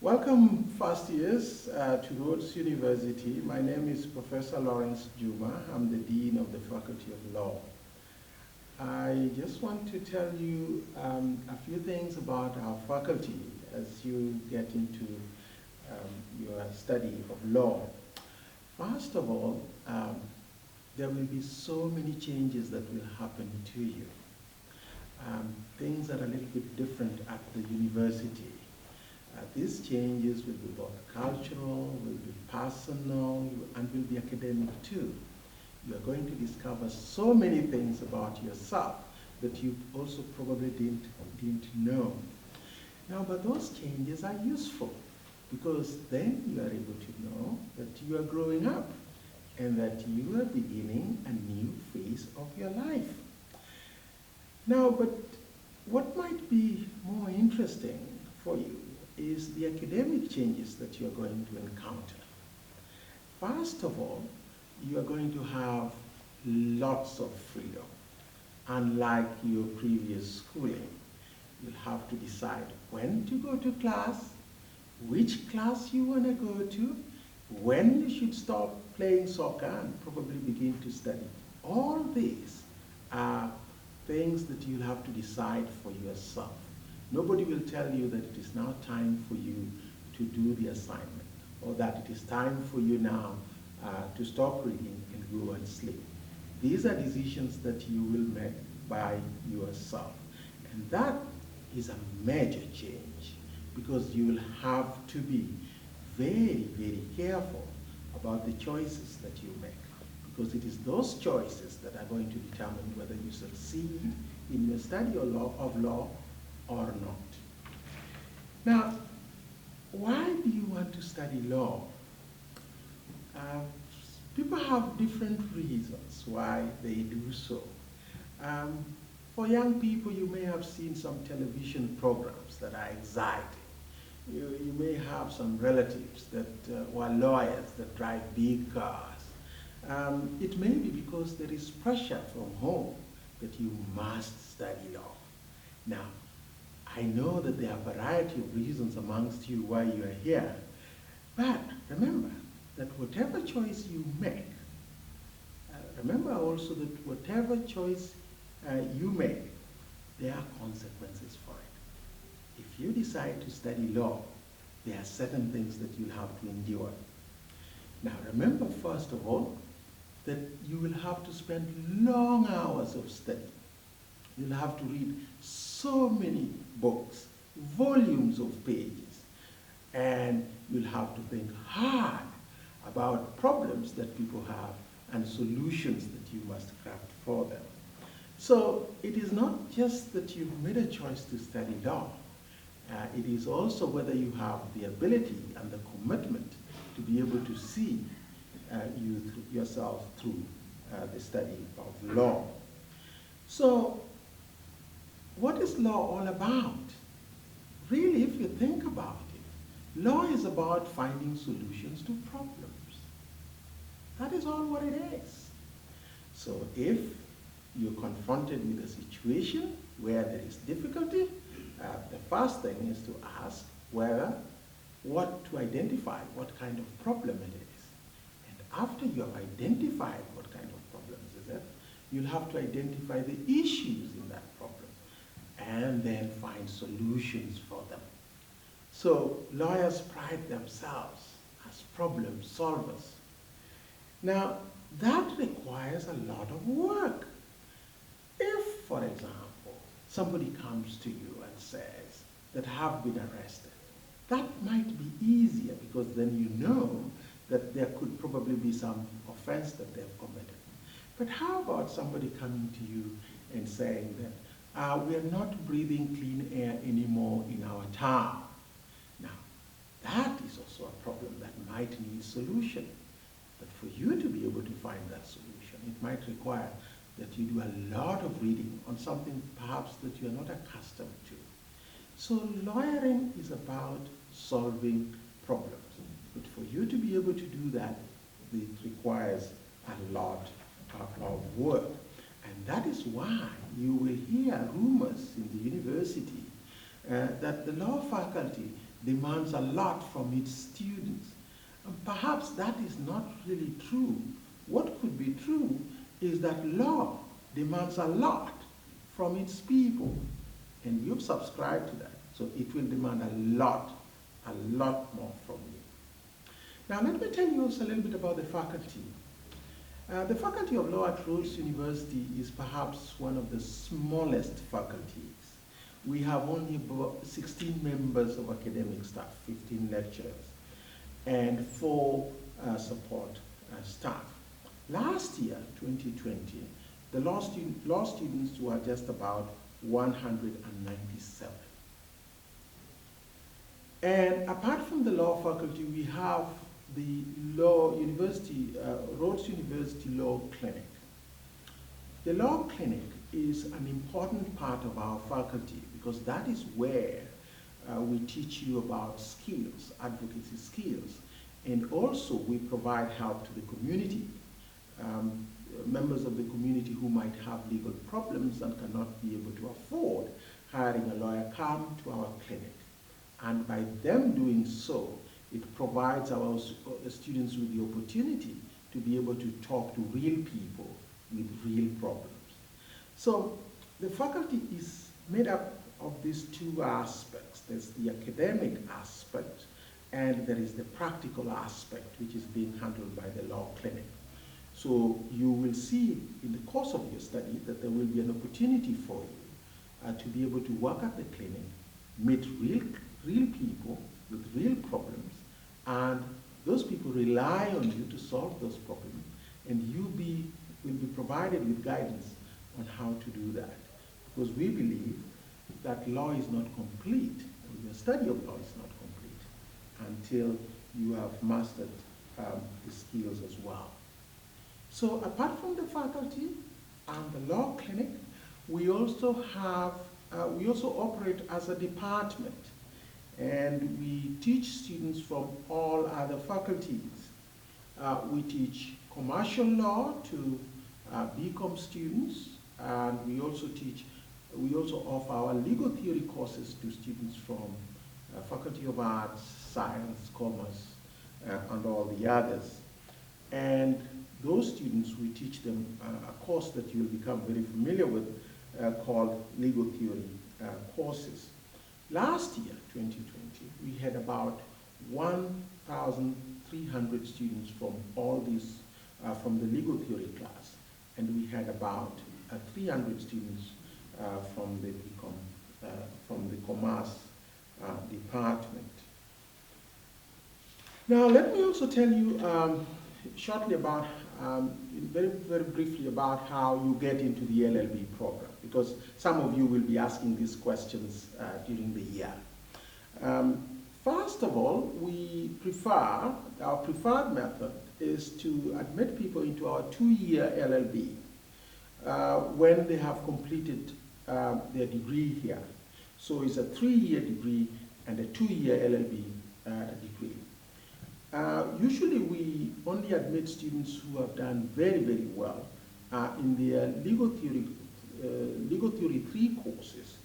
Welcome, first years, to Rhodes University. My name is Professor Laurence Juma. I'm the Dean of the Faculty of Law. I just want to tell you a few things about our faculty as you get into your study of law. First of all, there will be so many changes that will happen to you. Things that are a little bit different at the university. These changes will be both cultural, will be personal, and will be academic too. You are going to discover so many things about yourself that you also probably didn't know. Now, but those changes are useful because then you are able to know that you are growing up and that you are beginning a new phase of your life. Now, but what might be more interesting for you is the academic changes that you're going to encounter. First of all, you are going to have lots of freedom. Unlike your previous schooling, you'll have to decide when to go to class, which class you want to go to, when you should stop playing soccer and probably begin to study. All these are things that you'll have to decide for yourself. Nobody will tell you that it is now time for you to do the assignment, or that it is time for you now to stop reading and go and sleep. These are decisions that you will make by yourself. And that is a major change because you will have to be very, very careful about the choices that you make, because it is those choices that are going to determine whether you succeed in your study of law or not. Now, why do you want to study law? People have different reasons why they do so. For young people, you may have seen some television programs that are exciting. You may have some relatives that were lawyers that drive big cars. It may be because there is pressure from home that you must study law. Now, I know that there are a variety of reasons amongst you why you are here, but remember that whatever choice you make, remember also that whatever choice you make, there are consequences for it. If you decide to study law, there are certain things that you'll have to endure. Now remember, first of all, that you will have to spend long hours of study. You'll have to read so many books, volumes of pages, and you'll have to think hard about problems that people have and solutions that you must craft for them. So it is not just that you've made a choice to study law. It is also whether you have the ability and the commitment to be able to see yourself through the study of law. So what is law all about? Really, if you think about it, law is about finding solutions to problems. That is all what it is. So if you're confronted with a situation where there is difficulty, the first thing is to ask to identify what kind of problem it is. And after you have identified what kind of problems is it, you'll have to identify the issues in that problem and then find solutions for them. So lawyers pride themselves as problem solvers. Now, that requires a lot of work. If, for example, somebody comes to you and says that have been arrested, that might be easier because then you know that there could probably be some offense that they've committed. But how about somebody coming to you and saying that we are not breathing clean air anymore in our town? Now, that is also a problem that might need solution. But for you to be able to find that solution, it might require that you do a lot of reading on something perhaps that you are not accustomed to. So lawyering is about solving problems. But for you to be able to do that, it requires a lot of work. And that is why you will hear rumors in the university that the law faculty demands a lot from its students. And perhaps that is not really true. What could be true is that law demands a lot from its people, and you've subscribed to that. So it will demand a lot more from you. Now let me tell you also a little bit about the faculty. The Faculty of Law at Rhodes University is perhaps one of the smallest faculties. We have only about 16 members of academic staff, 15 lecturers, and 4 support staff. Last year, 2020, the law students were just about 197. And apart from the law faculty, we have the Rhodes University Law Clinic. The Law Clinic is an important part of our faculty because that is where we teach you about skills, advocacy skills, and also we provide help to the community, members of the community who might have legal problems and cannot be able to afford hiring a lawyer come to our clinic. And by them doing so, it provides our students with the opportunity to be able to talk to real people with real problems. So the faculty is made up of these 2 aspects. There's the academic aspect and there is the practical aspect, which is being handled by the law clinic. So you will see in the course of your study that there will be an opportunity for you to be able to work at the clinic, meet real people with real problems, and those people rely on you to solve those problems, and you will be provided with guidance on how to do that. Because we believe that law is not complete, or your study of law is not complete, until you have mastered the skills as well. So apart from the faculty and the law clinic, we also operate as a department, and we teach students from all other faculties. We teach commercial law to BCom students, and we also offer our legal theory courses to students from Faculty of Arts, Science, Commerce, and all the others. And those students, we teach them a course that you'll become very familiar with called legal theory courses. Last year, 2020, we had about 1,300 students from all these, from the legal theory class, and we had about 300 students from the commerce department. Now, let me also tell you shortly about, very briefly about how you get into the LLB program, because some of you will be asking these questions during the year. First of all, our preferred method is to admit people into our 2-year LLB when they have completed their degree here. So it's a 3-year degree and a 2-year LLB degree. Usually we only admit students who have done very well in their legal theory 3 courses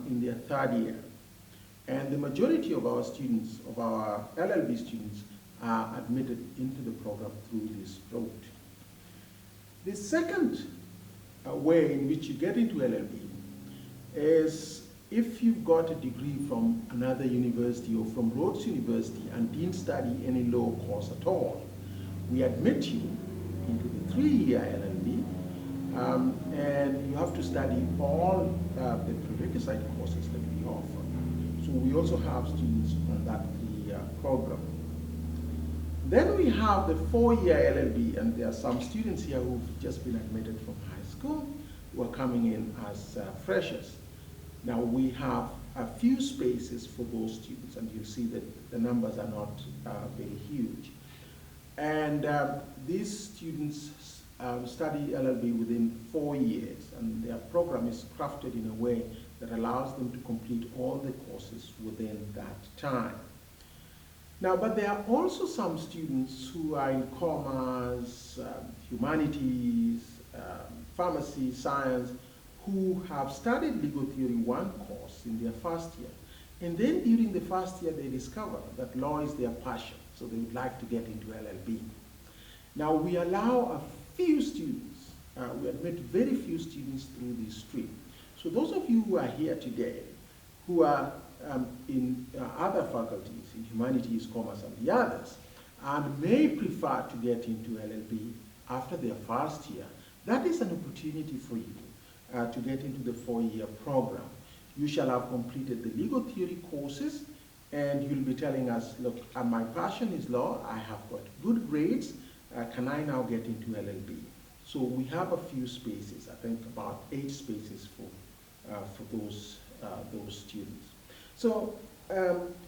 in their 3rd year. And the majority of our students, of our LLB students, are admitted into the program through this route. The second way in which you get into LLB is if you've got a degree from another university or from Rhodes University and didn't study any law course at all. We admit you into the 3-year LLB, and you have to study all the prerequisite courses that we offer. So we also have students on that 3-year program. Then we have the 4-year LLB, and there are some students here who've just been admitted from high school who are coming in as freshers. Now we have a few spaces for those students, and you'll see that the numbers are not very huge. And these students study LLB within 4 years, and their program is crafted in a way that allows them to complete all the courses within that time. Now, but there are also some students who are in commerce, humanities, pharmacy, science, who have studied legal theory 1 course in their 1st year, And then during the first year, they discover that law is their passion, so they would like to get into LLB. Now, we allow a few students, we admit very few students through this stream. So those of you who are here today, who are in other faculties, in humanities, commerce, and the others, and may prefer to get into LLB after their first year, that is an opportunity for you to get into the 4-year program. You shall have completed the legal theory courses, and you'll be telling us, look, my passion is law, I have got good grades, can I now get into LLB? So we have a few spaces, I think about 8 spaces for those students. So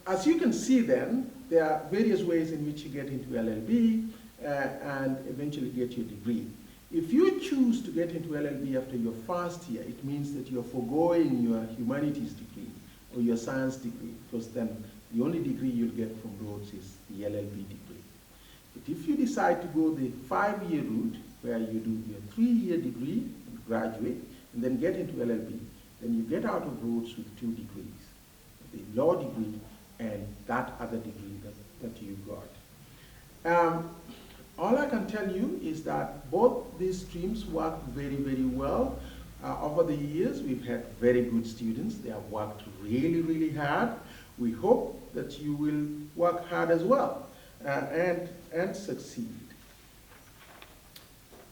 as you can see then, there are various ways in which you get into LLB and eventually get your degree. If you choose to get into LLB after your first year, it means that you're foregoing your humanities degree or your science degree, because then the only degree you'll get from Rhodes is the LLB degree. But if you decide to go the 5-year route, where you do your 3-year degree and graduate, and then get into LLB, then you get out of Rhodes with 2 degrees, the law degree and that other degree that you got. All I can tell you is that both these streams work very, very well. Over the years, we've had very good students. They have worked really, really hard. We hope that you will work hard as well and succeed.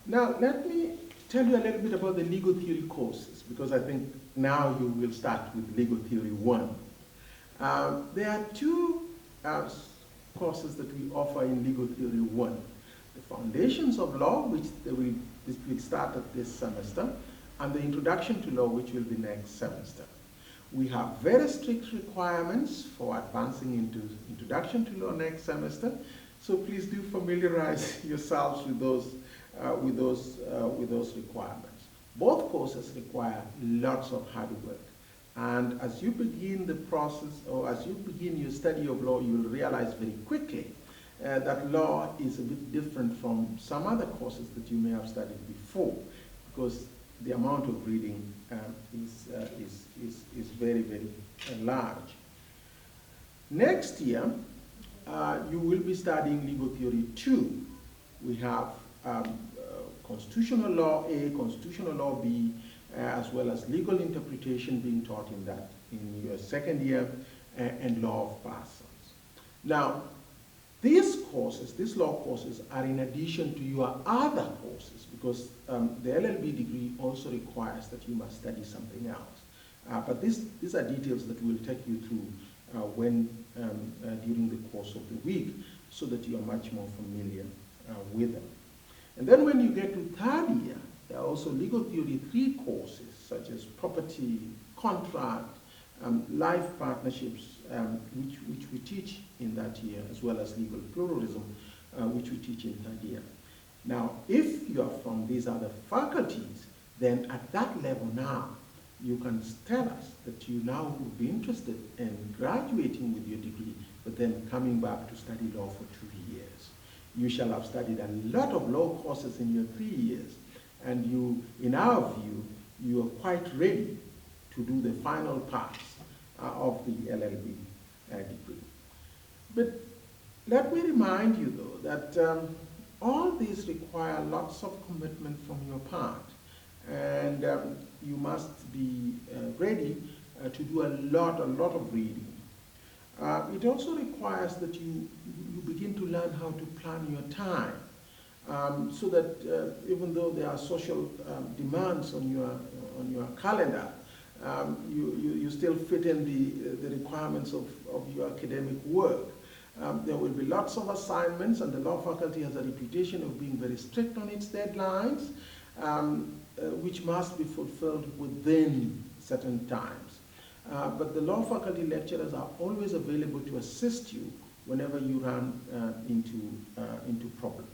Now, let me tell you a little bit about the legal theory courses, because I think now you will start with legal theory 1. There are 2 courses that we offer in legal theory 1. The Foundations of Law, which will start at this semester, and the Introduction to Law, which will be next semester. We have very strict requirements for advancing into Introduction to Law next semester, so please do familiarize yourselves with those requirements. Both courses require lots of hard work, and as you begin the process, or as you begin your study of law, you will realize very quickly that law is a bit different from some other courses that you may have studied before, because the amount of reading is very, very large. Next year, you will be studying legal theory 2. We have constitutional law A, constitutional law B, as well as legal interpretation being taught in your 2nd year, and law of persons. Now, these law courses are in addition to your other courses, because the LLB degree also requires that you must study something else. But these are details that we'll take you through during the course of the week, so that you are much more familiar with them. And then when you get to 3rd year, there are also legal theory 3 courses, such as property, contract, life partnerships, which we teach in that year, as well as legal pluralism, which we teach in 3rd year. Now, if you are from these other faculties, then at that level now, you can tell us that you now would be interested in graduating with your degree, but then coming back to study law for 2 years. You shall have studied a lot of law courses in your 3 years, and you, in our view, you are quite ready to do the final parts of the LLB degree. But let me remind you, though, that all these require lots of commitment from your part, and you must be ready to do a lot of reading. It also requires that you begin to learn how to plan your time, so that even though there are social demands on your calendar, you still fit in the requirements of your academic work. There will be lots of assignments, and the law faculty has a reputation of being very strict on its deadlines, which must be fulfilled within certain times. But the law faculty lecturers are always available to assist you whenever you run into problems.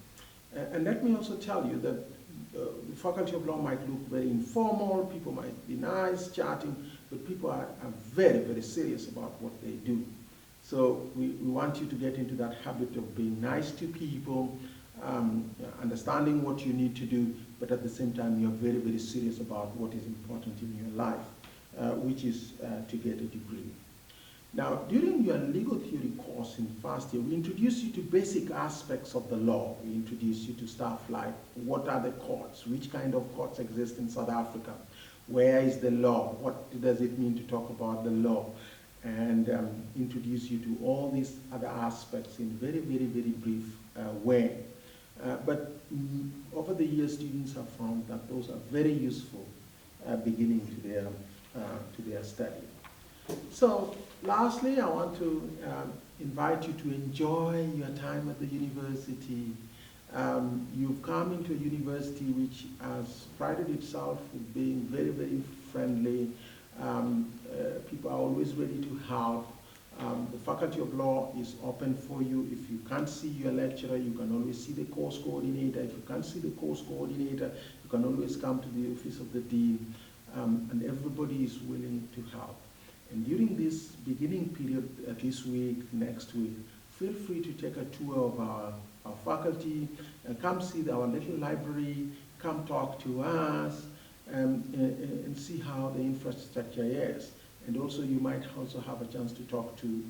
And let me also tell you that the Faculty of Law might look very informal, people might be nice, chatting, but people are very, very serious about what they do. So we want you to get into that habit of being nice to people, understanding what you need to do, but at the same time you're very, very serious about what is important in your life, which is to get a degree. Now, during your legal theory course in first year, we introduce you to basic aspects of the law. We introduce you to stuff like what are the courts, which kind of courts exist in South Africa, where is the law, what does it mean to talk about the law, and introduce you to all these other aspects in very, very, very brief way. But over the years, students have found that those are very useful beginning to their study. So lastly, I want to invite you to enjoy your time at the university. You've come into a university which has prided itself with being very, very friendly. People are always ready to help. The Faculty of Law is open for you. If you can't see your lecturer, you can always see the course coordinator. If you can't see the course coordinator, you can always come to the office of the dean, and everybody is willing to help. And during this beginning period, this week, next week, feel free to take a tour of our faculty, come see our little library, come talk to us, and see how the infrastructure is. And also you might also have a chance to talk to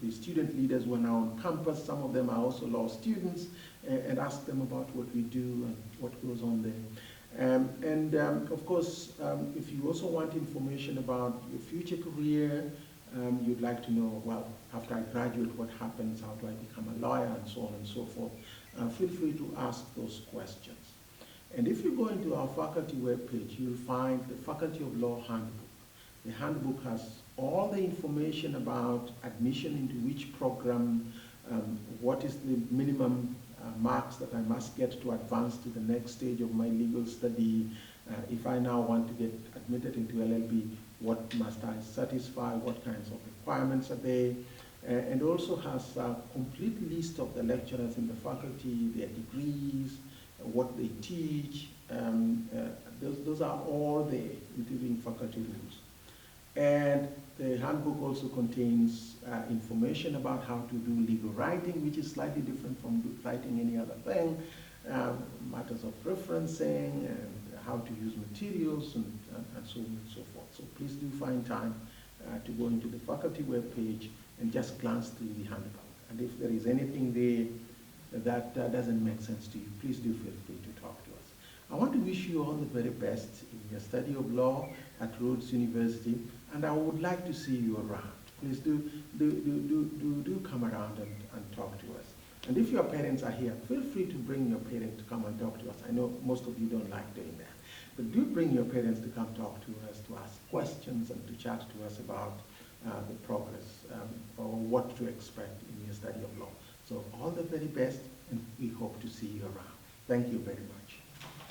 the student leaders who are now on campus. Some of them are also law students, and ask them about what we do and what goes on there. Of course, if you also want information about your future career, you'd like to know, well, after I graduate, what happens, how do I become a lawyer, and so on and so forth, feel free to ask those questions. And if you go into our faculty webpage, you'll find the Faculty of Law Handbook. The handbook has all the information about admission into which program, what is the minimum marks that I must get to advance to the next stage of my legal study. If I now want to get admitted into LLB, what must I satisfy, what kinds of requirements are there, and also has a complete list of the lecturers in the faculty, their degrees, what they teach. Those are all there, including faculty rules. And the handbook also contains information about how to do legal writing, which is slightly different from writing any other thing, matters of referencing, and how to use materials, and so on and so forth. So please do find time to go into the faculty webpage and just glance through the handbook. And if there is anything there that doesn't make sense to you, please do feel free to talk to us. I want to wish you all the very best in your study of law at Rhodes University, and I would like to see you around. Please do come around and talk to us. And if your parents are here, feel free to bring your parents to come and talk to us. I know most of you don't like doing that, but do bring your parents to come talk to us, to ask questions, and to chat to us about the progress or what to expect in your study of law. So all the very best, and we hope to see you around. Thank you very much.